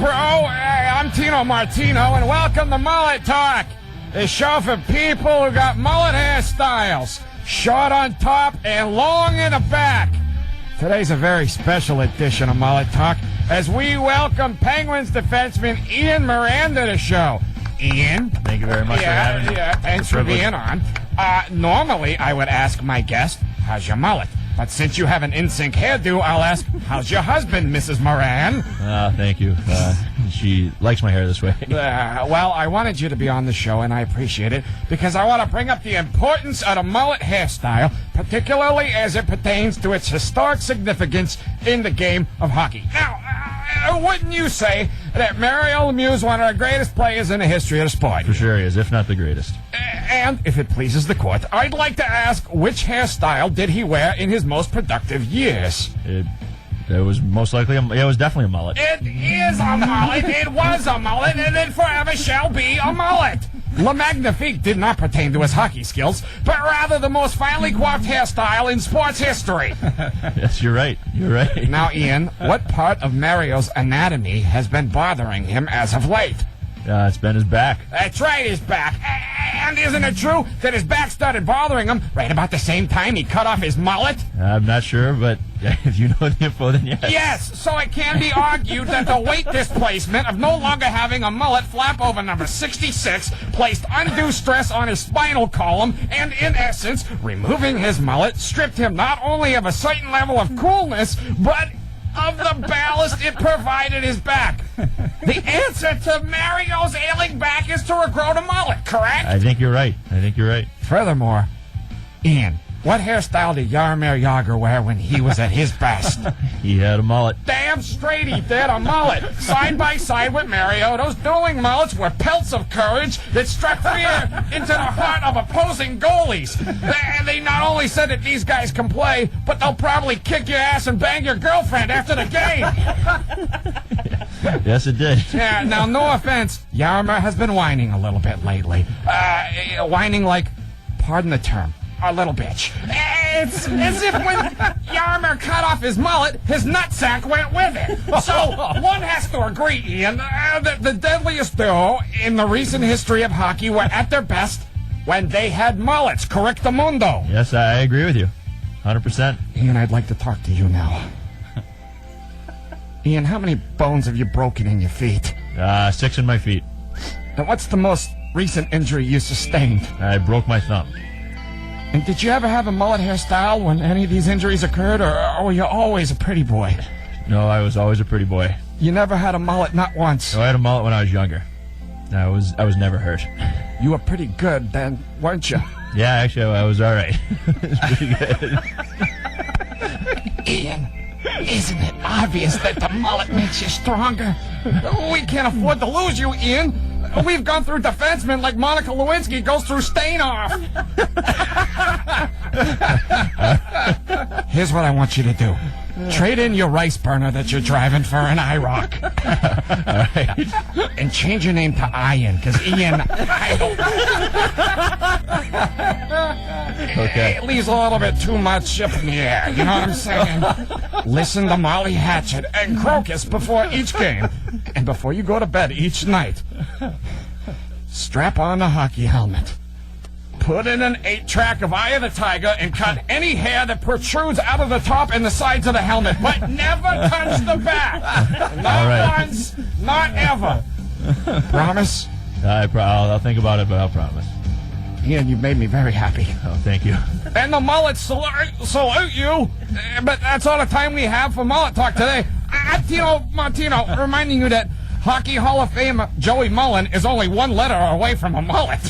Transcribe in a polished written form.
bro. Hey, I'm Tino Martino, and welcome to Mullet Talk, the show for people who got mullet hairstyles, short on top and long in the back. Today's a very special edition of Mullet Talk, as we welcome Penguins defenseman Ian Moran to the show. Ian? Thank you very much for having me. Yeah, thanks for being on. Normally, I would ask my guest, how's your mullet? But since you have an in-sync hairdo, I'll ask, how's your husband, Mrs. Moran? Thank you. She likes my hair this way. Well, I wanted you to be on the show, and I appreciate it, because I want to bring up the importance of the mullet hairstyle, particularly as it pertains to its historic significance in the game of hockey. Now, wouldn't you say that Mario Lemieux is one of the greatest players in the history of the sport? For sure he is, if not the greatest. And, if it pleases the court, I'd like to ask, which hairstyle did he wear in his most productive years? It was most likely, it was definitely a mullet. It is a mullet, it was a mullet, and it forever shall be a mullet. Le Magnifique did not pertain to his hockey skills, but rather the most finely coiffed hairstyle in sports history. Yes, you're right. You're right. Now, Ian, what part of Mario's anatomy has been bothering him as of late? It's been his back. That's right, his back. And isn't it true that his back started bothering him right about the same time he cut off his mullet? I'm not sure, but if you know the info, then yes. Yes, so it can be argued that the weight displacement of no longer having a mullet flap over number 66 placed undue stress on his spinal column, and in essence, removing his mullet stripped him not only of a certain level of coolness, but of the ballast it provided his back. The answer to Mario's ailing back is to regrow the mullet, correct? I think you're right. Furthermore, Ian, what hairstyle did Jaromir Jagr wear when he was at his best? He had a mullet. Damn straight he did, a mullet. Side by side with Mario, those dueling mullets were pelts of courage that struck fear into the heart of opposing goalies. They not only said that these guys can play, but they'll probably kick your ass and bang your girlfriend after the game. Yes, it did. Yeah, now, no offense, Jaromir has been whining a little bit lately. Whining like, pardon the term, a little bitch. It's as if when Jaromir cut off his mullet, his nutsack went with it. So, one has to agree, Ian, that the deadliest duo in the recent history of hockey were at their best when they had mullets. Correctamundo. Yes, I agree with you. 100%. Ian, I'd like to talk to you now. Ian, how many bones have you broken in your feet? 6 in my feet. And what's the most recent injury you sustained? I broke my thumb. And did you ever have a mullet hairstyle when any of these injuries occurred, or were you always a pretty boy? No, I was always a pretty boy. You never had a mullet, not once? So I had a mullet when I was younger. I was never hurt. You were pretty good then, weren't you? Yeah, actually, I was all right. It was pretty good. Ian, isn't it obvious that the mullet makes you stronger? We can't afford to lose you, Ian. We've gone through defensemen like Monica Lewinsky goes through Stainoff. Here's what I want you to do. Trade in your rice burner that you're driving for an IROC. All right. And change your name to Ian, because Ian, Okay. it leaves a little bit too much up in the air. You know what I'm saying? Listen to Molly Hatchet and Crocus before each game. And before you go to bed each night, strap on a hockey helmet. Put in an 8-track of Eye of the Tiger and cut any hair that protrudes out of the top and the sides of the helmet, but never touch the back. Not once, not ever. Promise? I'll think about it, but I'll promise. Ian, you've made me very happy. Oh, thank you. And the mullet salute you. But that's all the time we have for Mullet Talk today. Tino Martino reminding you that Hockey Hall of Famer Joey Mullen is only one letter away from a mullet.